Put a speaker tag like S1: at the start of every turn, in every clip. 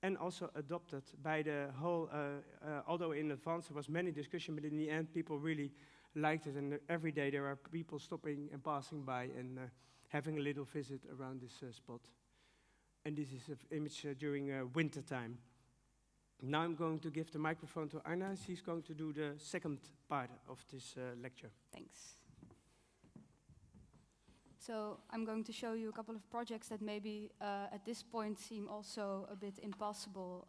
S1: and also adopted by the whole, although in advance there was many discussion, but in the end people really liked it, and every day there are people stopping and passing by and having a little visit around this spot. And this is an image during winter time. Now I'm going to give the microphone to Arna. She's going to do the second part of this lecture.
S2: Thanks. So I'm going to show you a couple of projects that maybe at this point seem also a bit impossible,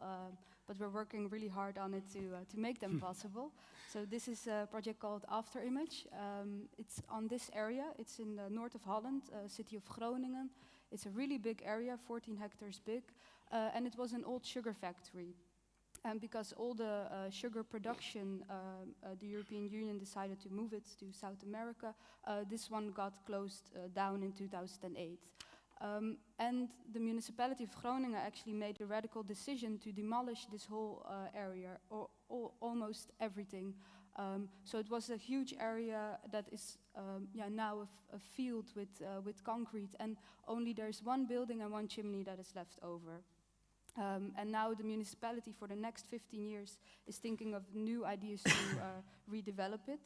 S2: but we're working really hard on it to make them possible. So this is a project called Afterimage. It's on this area. It's in the north of Holland, city of Groningen. It's a really big area, 14 hectares big, and it was an old sugar factory. And because all the sugar production, the European Union decided to move it to South America, this one got closed down in 2008. And the municipality of Groningen actually made a radical decision to demolish this whole area, or almost everything. So it was a huge area that is now a field with concrete, and only there's one building and one chimney that is left over. And now the municipality for the next 15 years is thinking of new ideas to redevelop it.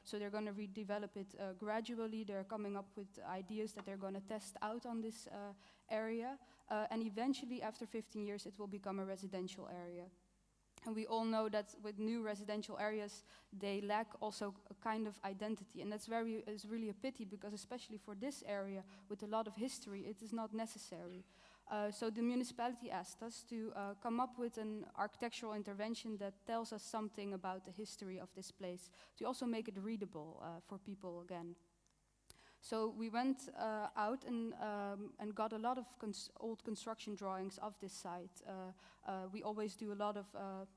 S2: So they're going to redevelop it gradually. They're coming up with ideas that they're going to test out on this area. And eventually, after 15 years, it will become a residential area. And we all know that with new residential areas, they lack also a kind of identity. And that's really a pity, because especially for this area, with a lot of history, it is not necessary. So the municipality asked us to come up with an architectural intervention that tells us something about the history of this place, to also make it readable for people again. So we went out and got a lot of old construction drawings of this site. We always do a lot of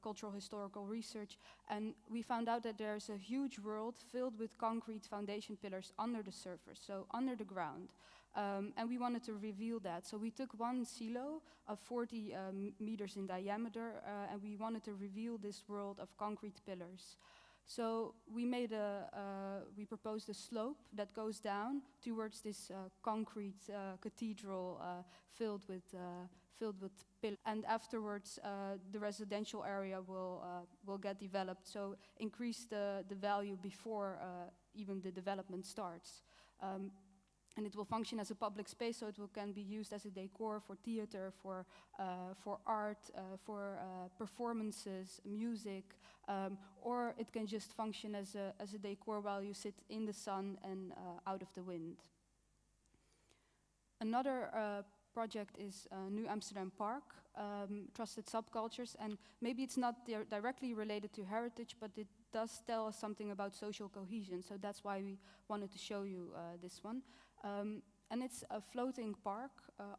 S2: cultural historical research, and we found out that there's a huge world filled with concrete foundation pillars under the surface, so under the ground. And we wanted to reveal that. So we took one silo of 40 meters in diameter, and we wanted to reveal this world of concrete pillars. So we we proposed a slope that goes down towards this concrete cathedral filled with pillars. And afterwards, the residential area will get developed. So increase the value before even the development starts. And it will function as a public space, so it can be used as a decor for theater, for art, for performances, music, or it can just function as a decor while you sit in the sun and out of the wind. Another project is New Amsterdam Park, Trusted Subcultures, and maybe it's not directly related to heritage, but it does tell us something about social cohesion, so that's why we wanted to show you this one. And it's a floating park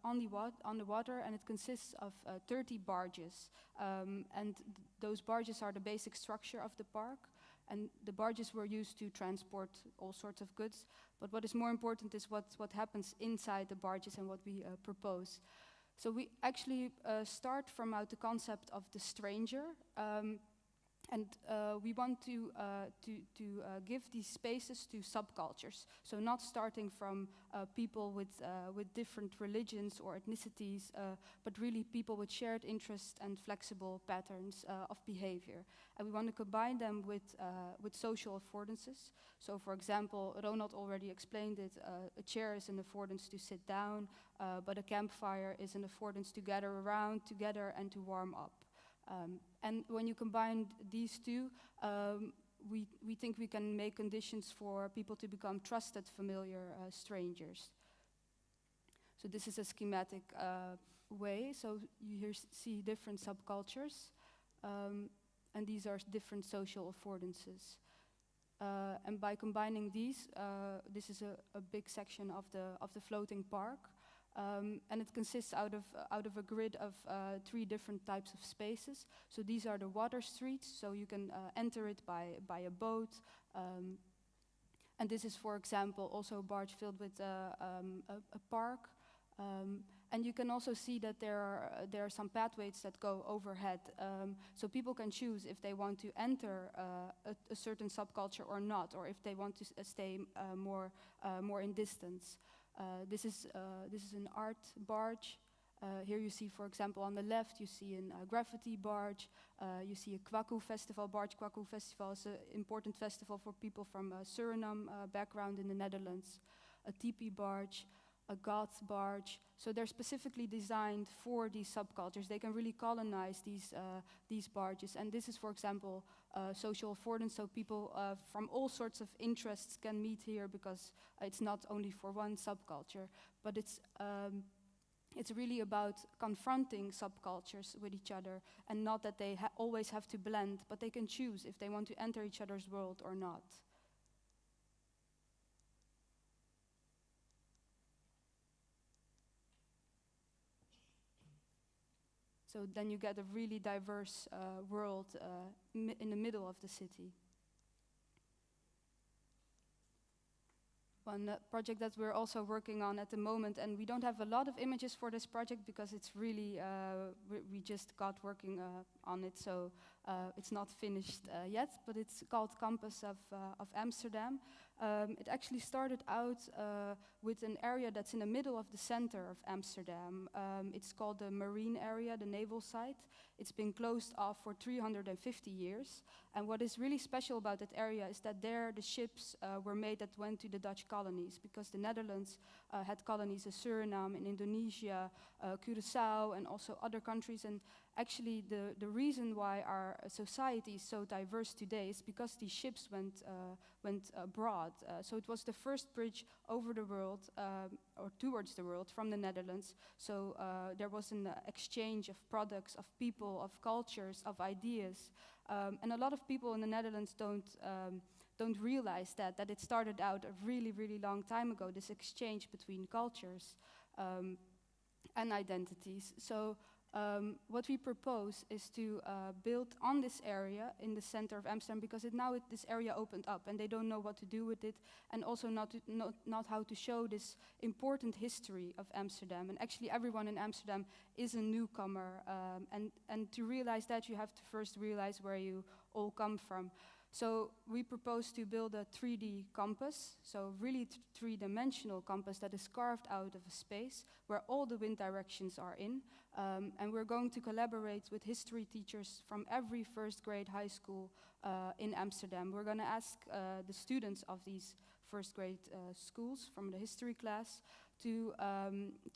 S2: on the water, and it consists of 30 barges. And those barges are the basic structure of the park, and the barges were used to transport all sorts of goods. But what is more important is what happens inside the barges and what we propose. So we actually start from out the concept of the stranger. And we want to give these spaces to subcultures. So not starting from people with different religions or ethnicities, but really people with shared interests and flexible patterns of behavior. And we want to combine them with social affordances. So for example, Ronald already explained it, a chair is an affordance to sit down, but a campfire is an affordance to gather around together and to warm up. And when you combine these two, we think we can make conditions for people to become trusted, familiar strangers. So this is a schematic way. So you here see different subcultures, and these are different social affordances. And by combining these, this is a big section of the floating park. And it consists out of a grid of 3 different types of spaces. So these are the water streets, so you can enter it by a boat. And this is, for example, also a barge filled with a park. And you can also see that there are some pathways that go overhead. So people can choose if they want to enter a certain subculture or not, or if they want to stay more in distance. This is an art barge, Here you see, for example, on the left, you see a graffiti barge, you see a Kwaku festival. Barge Kwaku festival is an important festival for people from Suriname background in the Netherlands. A tipi barge, a goth barge. So they're specifically designed for these subcultures. They can really colonize these barges. And this is, for example, social affordance. So people from all sorts of interests can meet here because it's not only for one subculture, but it's really about confronting subcultures with each other, and not that they always have to blend, but they can choose if they want to enter each other's world or not. So then you get a really diverse world in the middle of the city. One project that we're also working on at the moment, and we don't have a lot of images for this project because it's really, we just got working on it, so it's not finished yet, but it's called Campus of Amsterdam. It actually started out with an area that's in the middle of the center of Amsterdam. It's called the marine area, the naval site. It's been closed off for 350 years. And what is really special about that area is that there the ships were made that went to the Dutch colonies, because the Netherlands had colonies in Suriname, in Indonesia, Curaçao, and also other countries. And actually the reason why our society is so diverse today is because these ships went abroad. So it was the first bridge over the world, or towards the world, from the Netherlands. So there was an exchange of products, of people, of cultures, of ideas. And a lot of people in the Netherlands don't realize that it started out a really, really long time ago, this exchange between cultures and identities. So what we propose is to build on this area in the center of Amsterdam, because this area opened up and they don't know what to do with it, and also not how to show this important history of Amsterdam. And actually everyone in Amsterdam is a newcomer, and to realize that, you have to first realize where you all come from. So we propose to build a 3D campus, so really three-dimensional campus that is carved out of a space where all the wind directions are in. And we're going to collaborate with history teachers from every first grade high school in Amsterdam. We're going to ask the students of these first grade schools from the history class to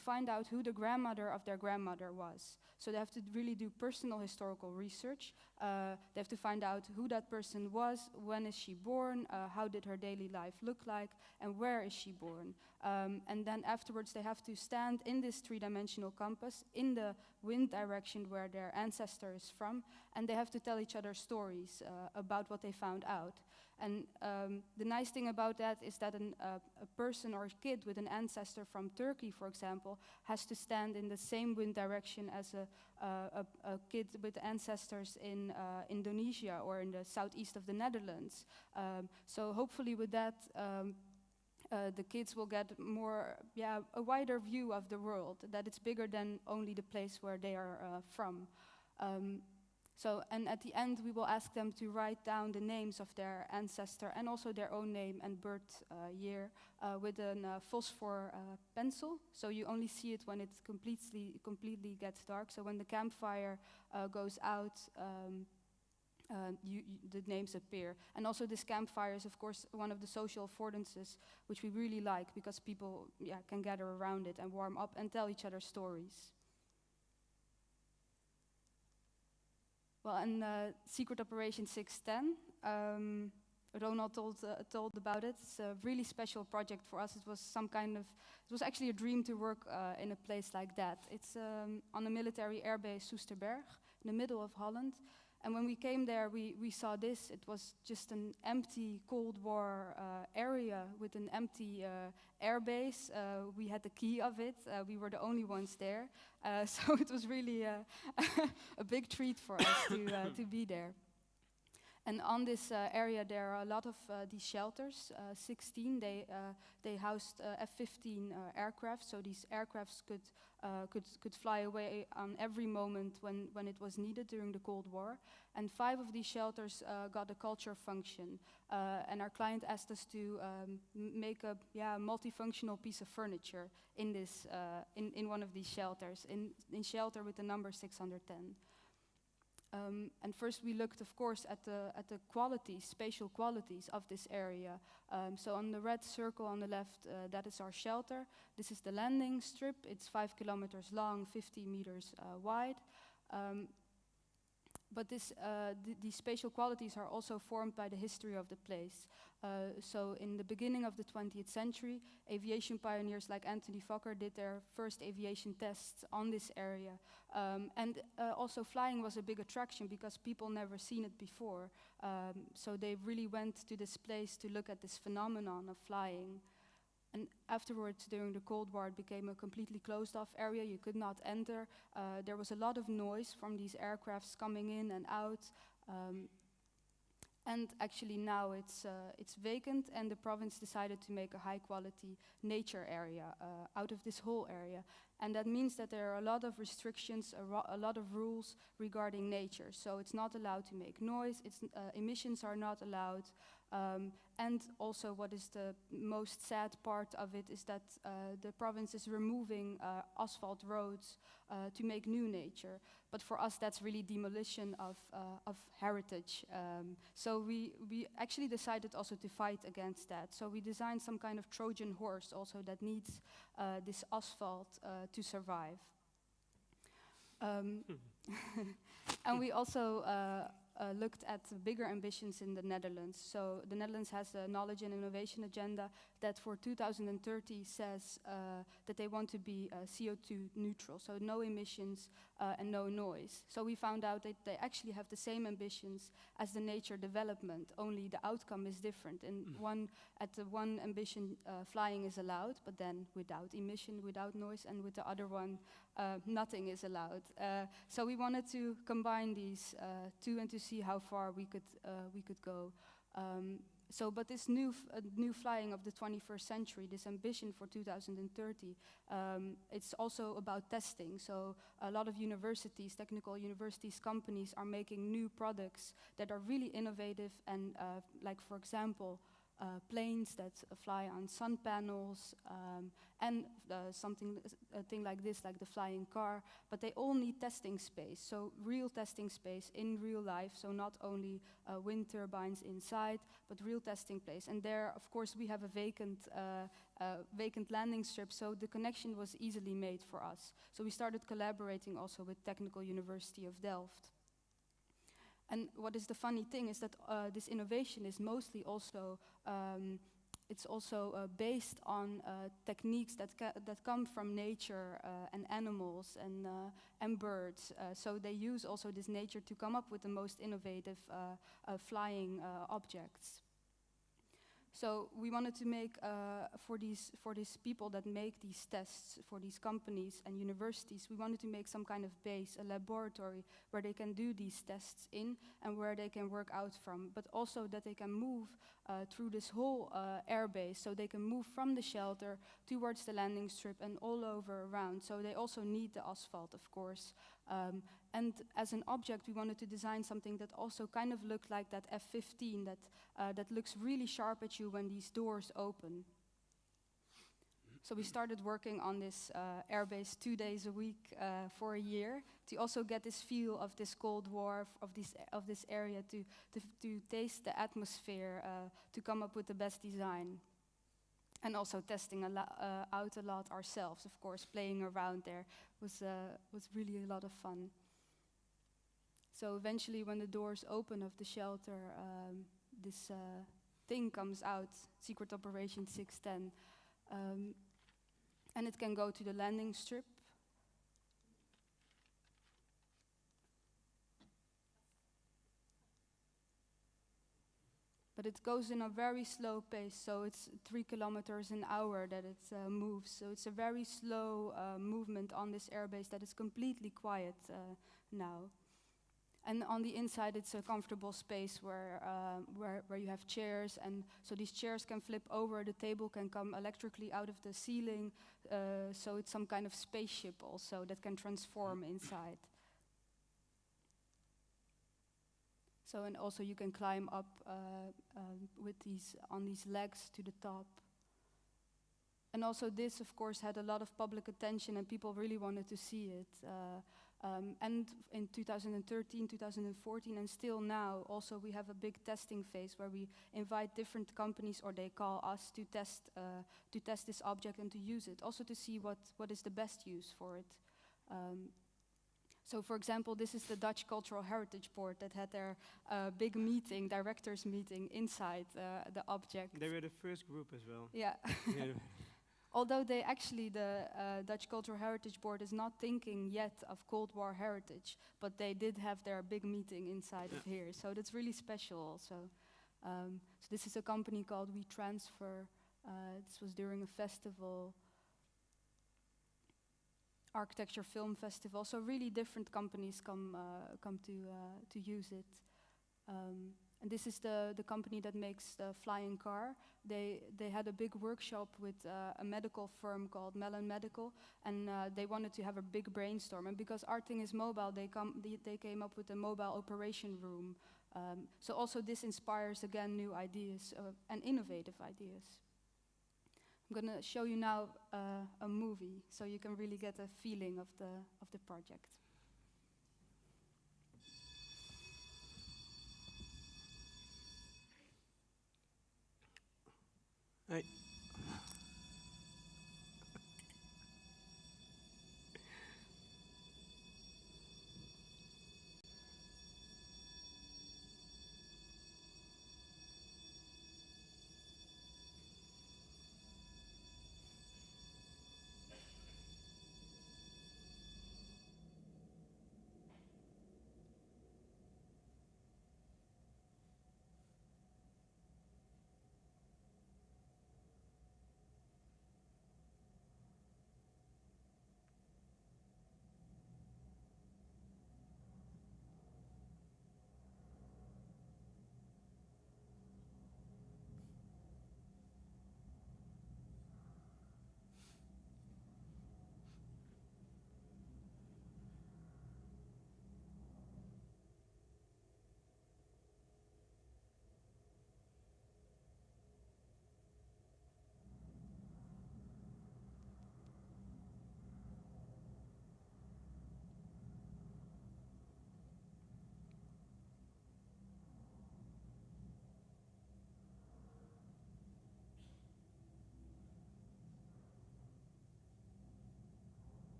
S2: find out who the grandmother of their grandmother was. So they have to really do personal historical research. They have to find out who that person was, when is she born, how did her daily life look like, and where is she born. And then afterwards they have to stand in this three-dimensional campus in the wind direction where their ancestor is from, and they have to tell each other stories about what they found out. And the nice thing about that is that a person or a kid with an ancestor from Turkey, for example, has to stand in the same wind direction as a kid with ancestors in Indonesia or in the southeast of the Netherlands. So hopefully with that, the kids will get a wider view of the world, that it's bigger than only the place where they are from. And at the end, we will ask them to write down the names of their ancestor and also their own name and birth year with a phosphor pencil. So you only see it when it completely gets dark. So when the campfire goes out, the names appear. And also this campfire is, of course, one of the social affordances, which we really like, because people can gather around it and warm up and tell each other stories. Well, and Secret Operation 610, Ronald told about it. It's a really special project for us. It was actually a dream to work in a place like that. It's on a military airbase, Soesterberg, in the middle of Holland. And when we came there, we saw this. It was just an empty Cold War area with an empty airbase. We had the key of it. We were the only ones there. So it was really a big treat for us to be there. And on this area, there are a lot of these shelters. 16. They housed F-15 aircraft, so these aircrafts could fly away on every moment when it was needed during the Cold War. And 5 of these shelters got a culture function. And our client asked us to make a multifunctional piece of furniture in this in one of these shelters, in shelter with the number 610. And first we looked, of course, at the qualities, spatial qualities of this area. So on the red circle on the left, that is our shelter. This is the landing strip. It's 5 kilometers long, 50 meters wide. But these spatial qualities are also formed by the history of the place. So in the beginning of the 20th century, aviation pioneers like Anthony Fokker did their first aviation tests on this area. And also flying was a big attraction because people never seen it before. So they really went to this place to look at this phenomenon of flying. And afterwards, during the Cold War, it became a completely closed-off area. You could not enter. There was a lot of noise from these aircrafts coming in and out. And actually now it's vacant, and the province decided to make a high-quality nature area out of this whole area. And that means that there are a lot of restrictions, a lot of rules regarding nature. So it's not allowed to make noise, emissions are not allowed. And also what is the most sad part of it is that the province is removing asphalt roads to make new nature. But for us that's really demolition of heritage. So we actually decided also to fight against that. So we designed some kind of Trojan horse also that needs this asphalt to survive. And we also looked at bigger ambitions in the Netherlands. So the Netherlands has a knowledge and innovation agenda that for 2030 says that they want to be CO2 neutral, so no emissions and no noise. So we found out that they actually have the same ambitions as the nature development, only the outcome is different. In one ambition, flying is allowed, but then without emission, without noise, and with the other one, nothing is allowed. So we wanted to combine these two and to see how far we could go. But this new flying of the 21st century, this ambition for 2030, it's also about testing. So a lot of universities, technical universities, companies are making new products that are really innovative and like, for example, planes that fly on sun panels, and a thing like this, like the flying car, but they all need testing space, so real testing space in real life, so not only wind turbines inside, but real testing place. And there, of course, we have a vacant landing strip, so the connection was easily made for us. So we started collaborating also with Technical University of Delft. And what is the funny thing is that this innovation is mostly also based on techniques that come from nature and animals and birds. So they use also this nature to come up with the most innovative flying objects. So we wanted to make, for these people that make these tests, for these companies and universities, we wanted to make some kind of base, a laboratory where they can do these tests in and where they can work out from, but also that they can move through this whole airbase, so they can move from the shelter towards the landing strip and all over around. So they also need the asphalt, of course. And as an object, we wanted to design something that also kind of looked like that F-15, that looks really sharp at you when these doors open. So we started working on this airbase 2 days a week for a year to also get this feel of this Cold War, of this area, to taste the atmosphere, to come up with the best design. And also testing out a lot ourselves, of course, playing around there was really a lot of fun. So eventually, when the doors open of the shelter, this thing comes out, Secret Operation 610, and it can go to the landing strip. But it goes in a very slow pace, so it's 3 kilometers an hour that it moves. So it's a very slow movement on this airbase that is completely quiet now. And on the inside, it's a comfortable space where you have chairs, and so these chairs can flip over. The table can come electrically out of the ceiling, so it's some kind of spaceship also that can transform inside. So, and also you can climb up on these legs to the top. And also this, of course, had a lot of public attention, and people really wanted to see it. And in 2013, 2014, and still now, also we have a big testing phase where we invite different companies, or they call us to test this object and to use it, also to see what is the best use for it. So, for example, this is the Dutch Cultural Heritage Board that had their big meeting, directors' meeting, inside the object.
S1: They were the first group as well.
S2: Yeah. Although they actually, the Dutch Cultural Heritage Board is not thinking yet of Cold War heritage, but they did have their big meeting inside of here. So that's really special also. So this is a company called We Transfer. This was during a festival, architecture film festival. So really different companies come to use it. And this is the company that makes the flying car. They had a big workshop with a medical firm called Mellon Medical, and they wanted to have a big brainstorm. And because our thing is mobile, they came up with a mobile operation room. So also this inspires, again, new ideas and innovative ideas. I'm going to show you now a movie, so you can really get a feeling of the project.
S1: Hey.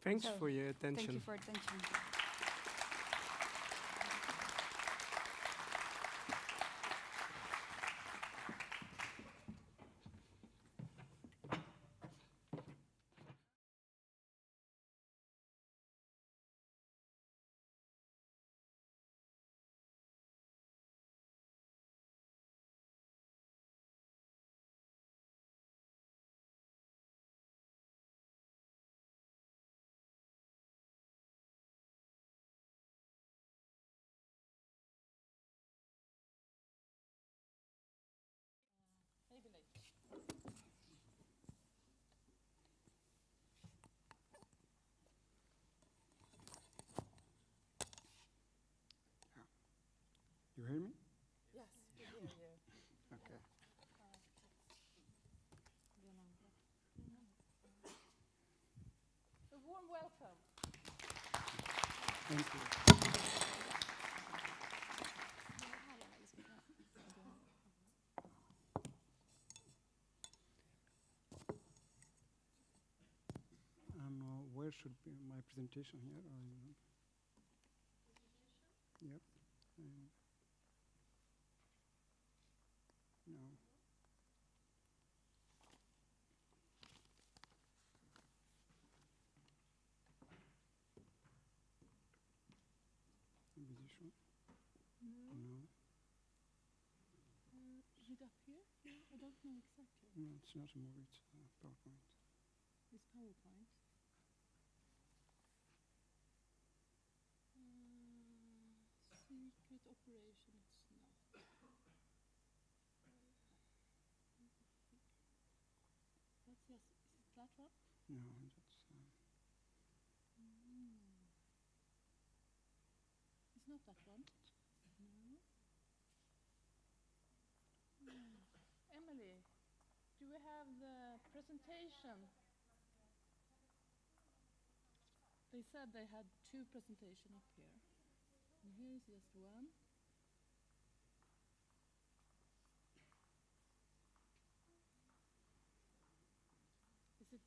S1: Thanks for your attention.
S2: Thank you for attention.
S1: Thank you.
S3: Where should be my presentation here? Or yep. No. Position? No.
S4: Is it up here? I don't know exactly.
S3: No, it's not a movie, it's PowerPoint.
S4: It's PowerPoint. Secret operation, it's not. That's just, is it that one?
S3: No, that's
S4: It's not that one. No. Emily, do we have the presentation? They said they had two presentations up here. And here is just one. Is it?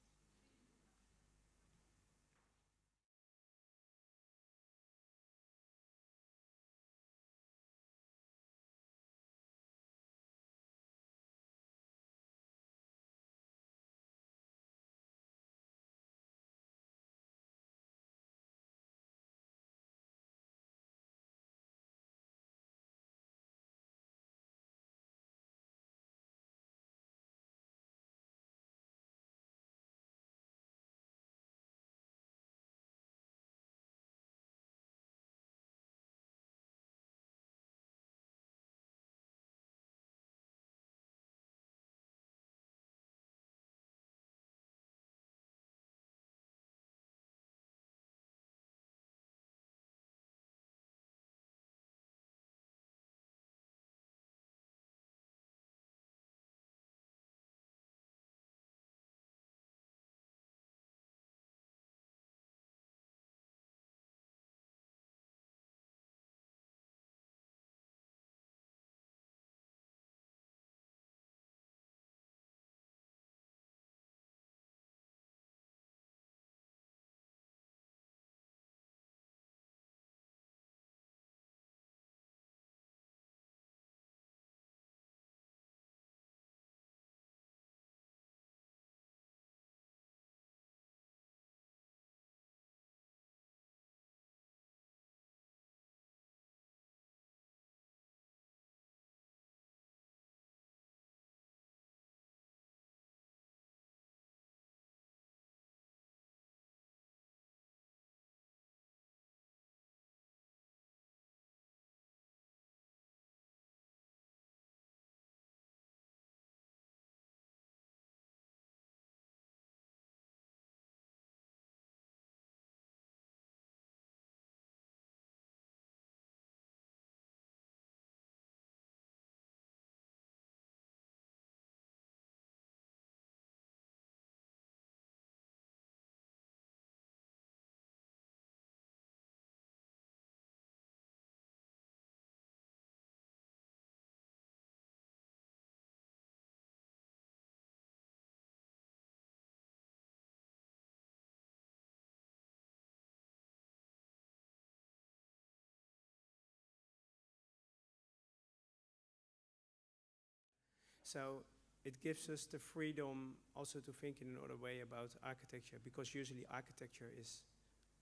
S1: So it gives us the freedom also to think in another way about architecture, because usually architecture is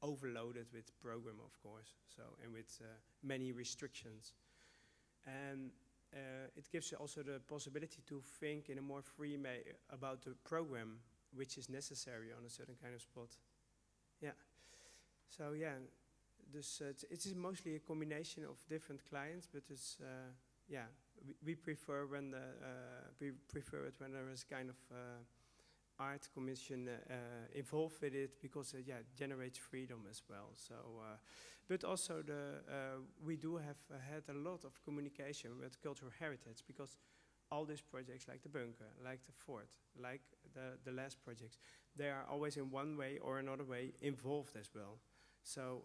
S1: overloaded with program, of course, so, and with many restrictions. And it gives you also the possibility to think in a more free way about the program which is necessary on a certain kind of spot. Yeah. So yeah, this it is mostly a combination of different clients, but it's yeah, we prefer when we prefer it when there is kind of art commission involved with it, because yeah, it generates freedom as well. So, but also we do have had a lot of communication with cultural heritage, because all these projects, like the bunker, like the fort, like the last projects, they are always in one way or another way involved as well. So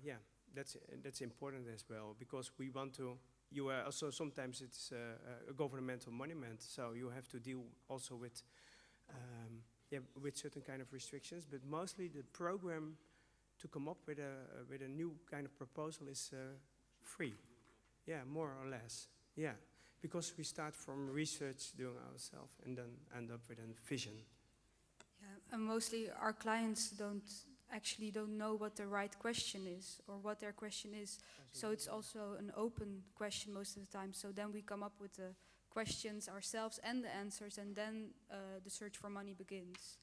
S1: yeah, that's important as well, because we want to. You are also sometimes it's a governmental monument, so you have to deal also with with certain kind of restrictions. But mostly the program to come up with a new kind of proposal is free. Yeah, more or less. Yeah, because we start from research doing ourselves and then end up with a vision.
S2: Yeah, and mostly our clients don't know what the right question is or what their question is. So it's also an open question most of the time. So then we come up with the questions ourselves and the answers, and then the search for money begins.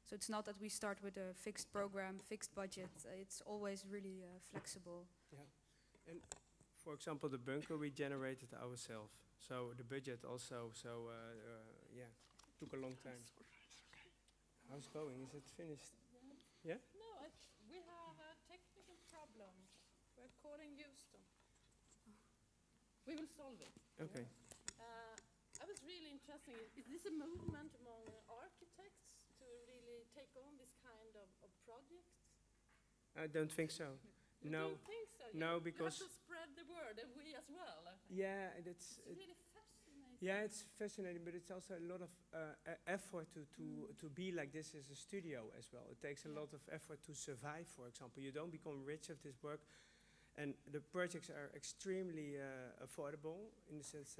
S2: So it's not that we start with a fixed program, fixed budget. It's always really flexible.
S1: Yeah, and for example, the bunker we generated ourselves. So the budget also. So yeah, took a long time. How's it going? Is it finished? Yeah.
S4: No, we have a technical problem. We're calling Houston. We will solve it.
S1: Okay.
S4: I was really interested. Is this a movement among architects to really take on this kind of projects?
S1: I don't think so.
S4: You
S1: No.
S4: don't think so?
S1: No,
S4: You
S1: because-
S4: have to spread the word, and we as well.
S1: Yeah,
S4: It's really fascinating.
S1: yeah, it's fascinating, but it's also a lot of effort to be like this as a studio as well. It takes a lot of effort to survive, for example. You don't become rich of this work, and the projects are extremely affordable in the sense,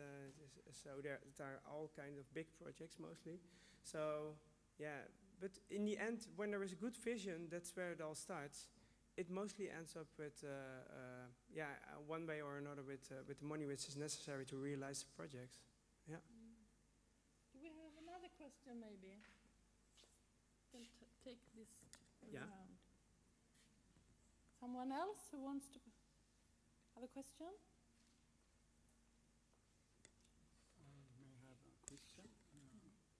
S1: so they're all kind of big projects mostly. So yeah, but in the end, when there is a good vision, that's where it all starts. It mostly ends up with, one way or another, with the money which is necessary to realize the projects. Yeah.
S4: Do we have another question, maybe? Can take this
S1: Yeah.
S4: around. Someone else who wants to have a question?
S3: May I have a question?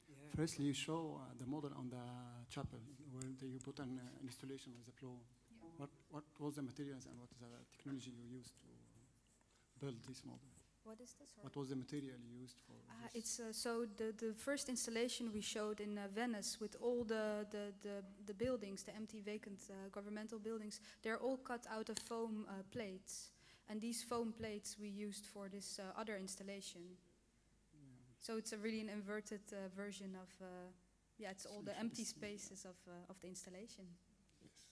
S1: Yeah.
S3: Firstly, you show the model on the chapel where you put an installation with a floor.
S2: Yeah.
S3: What was the materials and what is the technology you used to build this model?
S2: What is this?
S3: What was the material you used for this?
S2: It's so the first installation we showed in Venice with all the buildings, the empty vacant governmental buildings, they're all cut out of foam plates, and these foam plates we used for this other installation.
S3: Yeah.
S2: So it's really an inverted version of it's all the empty
S3: Interesting.
S2: spaces of the installation.
S3: Yes.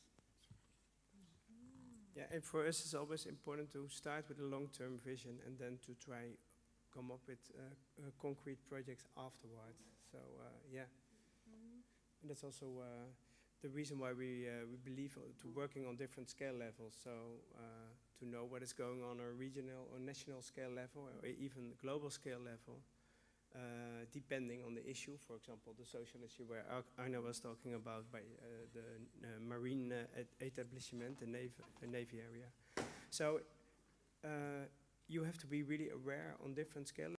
S1: Yeah, and for us it's always important to start with a long-term vision and then to try come up with concrete projects afterwards. So and that's also the reason why we believe to working on different scale levels. So to know what is going on a regional or national scale level or even global scale level, depending on the issue. For example, the social issue where Arno was talking about by the marine establishment, the Navy area. So you have to be really aware on different scale